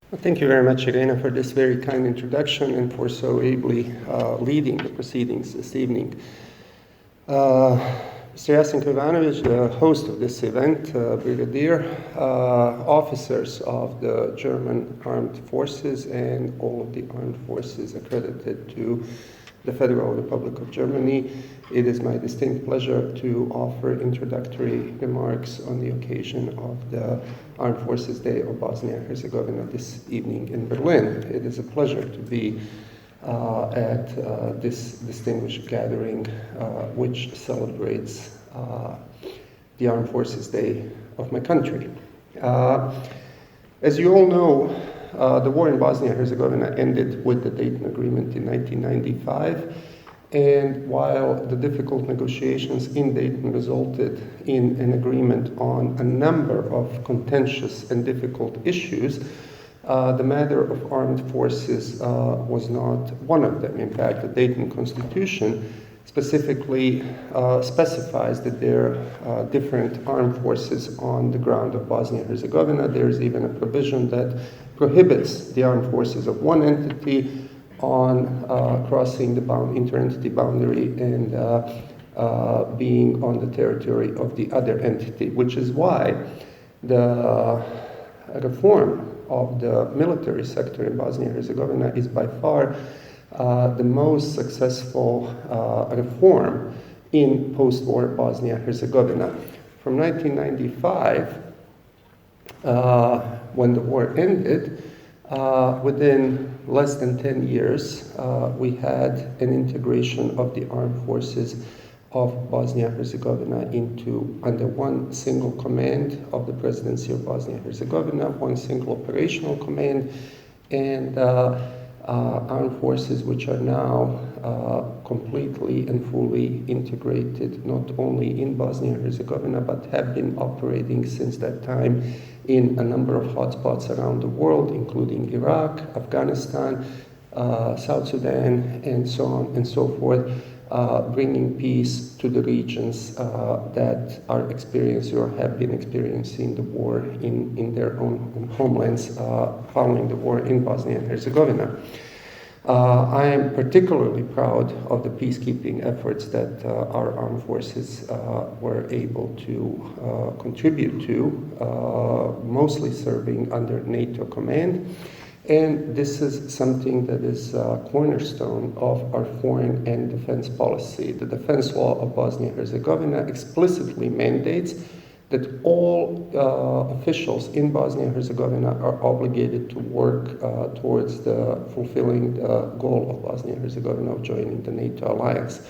Well, thank you very much, Irena, for this very kind introduction and for so ably leading the proceedings this evening. Mr. Jasenko Ivanovic, the host of this event, Brigadier, officers of the German Armed Forces and all of the armed forces accredited to the Federal Republic of Germany, it is my distinct pleasure to offer introductory remarks on the occasion of the Armed Forces Day of Bosnia and Herzegovina this evening in Berlin. It is a pleasure to be at this distinguished gathering which celebrates the Armed Forces Day of my country. As you all know, the war in Bosnia and Herzegovina ended with the Dayton Agreement in 1995, and while the difficult negotiations in Dayton resulted in an agreement on a number of contentious and difficult issues, the matter of armed forces was not one of them. In fact, the Dayton Constitution specifically specifies that there are different armed forces on the ground of Bosnia and Herzegovina. There's even a provision that prohibits the armed forces of one entity on crossing the inter-entity boundary and being on the territory of the other entity, which is why the reform of the military sector in Bosnia and Herzegovina is by far the most successful reform in post-war Bosnia and Herzegovina. From 1995, when the war ended, within less than 10 years, we had an integration of the armed forces of Bosnia and Herzegovina under one single command of the Presidency of Bosnia and Herzegovina, one single operational command, and armed forces which are now completely and fully integrated not only in Bosnia and Herzegovina but have been operating since that time in a number of hotspots around the world, including Iraq, Afghanistan, South Sudan, and so on and so forth, bringing peace to the regions that are experiencing or have been experiencing the war in their own homelands following the war in Bosnia and Herzegovina. I am particularly proud of the peacekeeping efforts that our armed forces were able to contribute to, mostly serving under NATO command. And this is something that is a cornerstone of our foreign and defense policy. The defense law of Bosnia and Herzegovina explicitly mandates that all officials in Bosnia and Herzegovina are obligated to work towards fulfilling the goal of Bosnia and Herzegovina of joining the NATO alliance.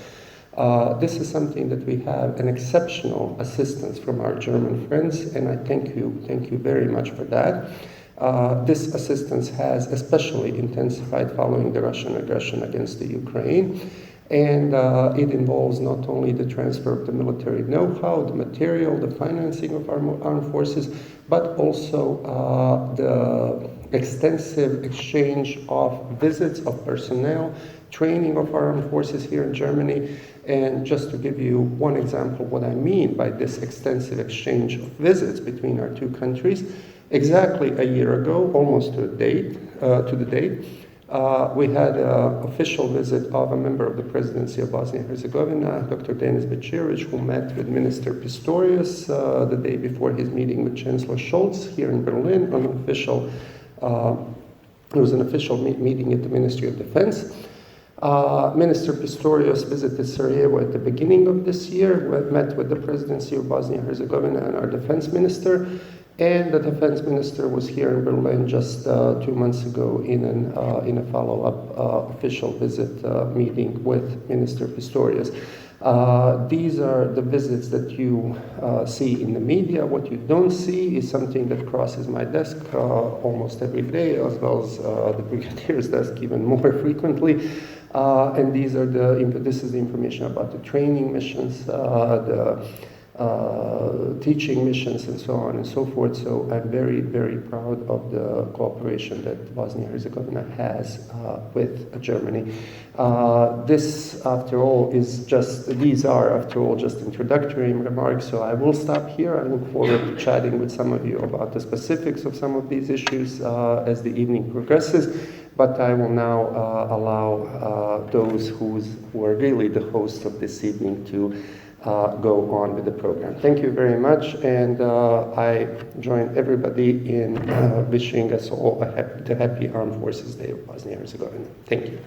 This is something that we have an exceptional assistance from our German friends, and I thank you very much for that. This assistance has especially intensified following the Russian aggression against the Ukraine, and it involves not only the transfer of the military know-how, the material, the financing of our armed forces, but also the extensive exchange of visits of personnel, training of our armed forces here in Germany. And just to give you one example what I mean by this extensive exchange of visits between our two countries, exactly a year ago, almost to the date, we had an official visit of a member of the Presidency of Bosnia and Herzegovina, Dr. Denis Bećirović, who met with Minister Pistorius the day before his meeting with Chancellor Scholz here in Berlin on an official. It was an official meeting at the Ministry of Defense. Minister Pistorius visited Sarajevo at the beginning of this year, met with the Presidency of Bosnia and Herzegovina and our Defense Minister. And the defense minister was here in Berlin just 2 months ago in a follow-up official visit meeting with Minister Pistorius. These are the visits that you see in the media. What you don't see is something that crosses my desk almost every day, as well as the Brigadier's desk even more frequently. And this is the information about the training missions, the teaching missions and so on and so forth. So I'm very, very proud of the cooperation that Bosnia-Herzegovina has with Germany. This, after all, these are, after all, just introductory remarks, so I will stop here. I look forward to chatting with some of you about the specifics of some of these issues as the evening progresses, but I will now allow those who are really the hosts of this evening to go on with the program. Thank you very much, and I join everybody in wishing us all the Happy Armed Forces Day of Bosnia-Herzegovina. Thank you.